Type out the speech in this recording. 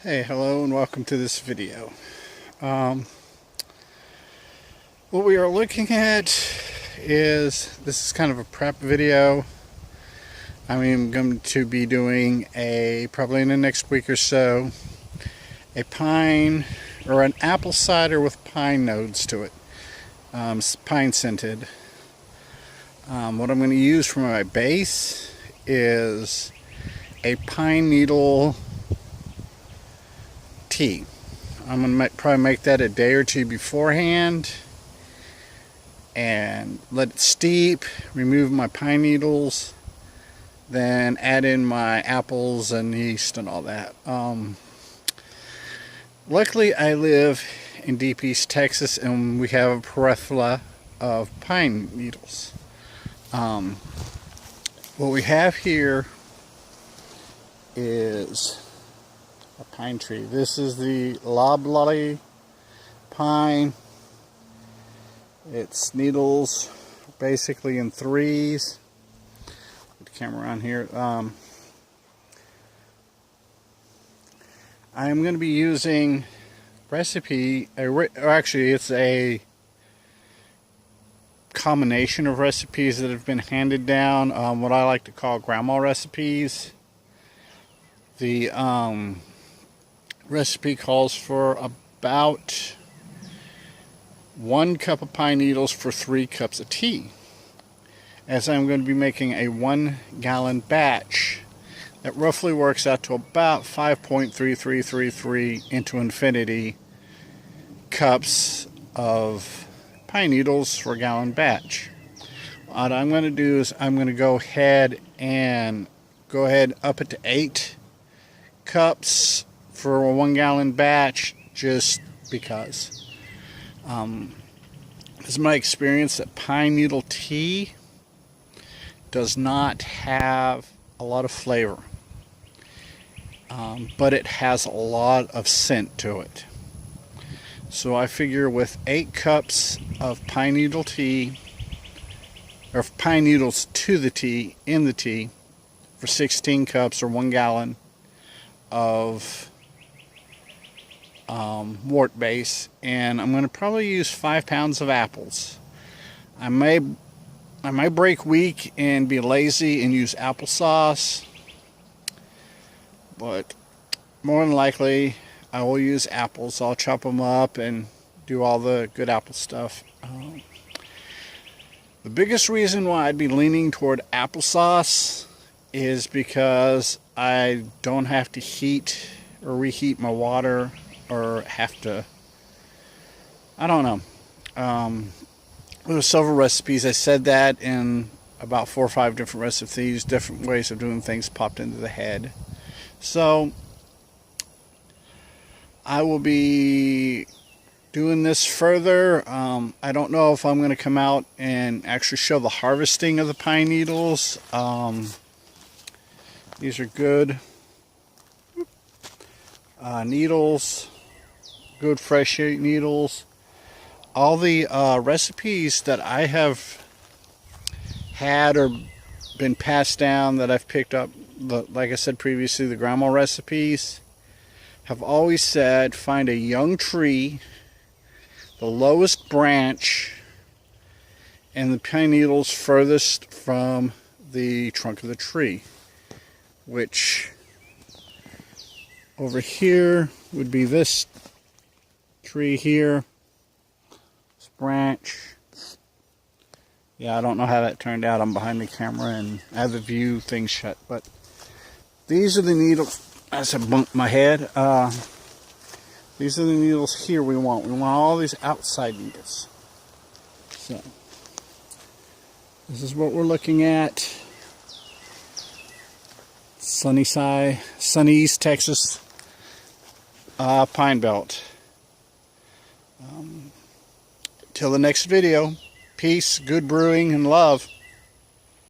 Hey, hello and welcome to this video. What we are looking at is, this is kind of a prep video. I'm going to be doing probably in the next week or so, a pine or an apple cider with pine nodes to it, pine scented. What I'm going to use for my base is a pine needle tea. I'm going to probably make that a day or two beforehand and let it steep, remove my pine needles, then add in my apples and yeast and all that. Luckily I live in deep East Texas and we have a plethora of pine needles. What we have here is a pine tree. This is the Loblolly Pine. Its needles basically in threes. Put the camera on here. I'm going to be using recipe, actually it's a combination of recipes that have been handed down, what I like to call grandma recipes. The recipe calls for about 1 cup of pine needles for 3 cups of tea. As I'm going to be making a 1-gallon batch, that roughly works out to about 5.3333 into infinity cups of pine needles for a gallon batch. What I'm going to do is I'm going to go ahead up it to 8 cups for a 1-gallon batch, just because. It's my experience that pine needle tea does not have a lot of flavor, but it has a lot of scent to it. So I figure with 8 cups of pine needle tea, or pine needles to the tea, in the tea, for 16 cups or 1 gallon of wort base, and I'm going to probably use 5 pounds of apples. I may break weak and be lazy and use applesauce, but more than likely I will use apples. I'll chop them up and do all the good apple stuff. The biggest reason why I'd be leaning toward applesauce is because I don't have to heat or reheat my water, or have to, I don't know. With the several recipes, I said that in about 4 or 5 different recipes, different ways of doing things popped into the head. So I will be doing this further. I don't know if I'm going to come out and actually show the harvesting of the pine needles. These are good needles, good fresh needles. All the recipes that I have had or been passed down that I've picked up, like I said previously, the grandma recipes, have always said find a young tree, the lowest branch, and the pine needles furthest from the trunk of the tree, which over here would be this tree here, this branch. Yeah, I don't know how that turned out. I'm behind the camera and I have the view thing shut, but these are the needles. As I bumped my head, these are the needles here we want. We want all these outside needles. So this is what we're looking at. Sunny East Texas Pine Belt. Till the next video, peace, good brewing, and love.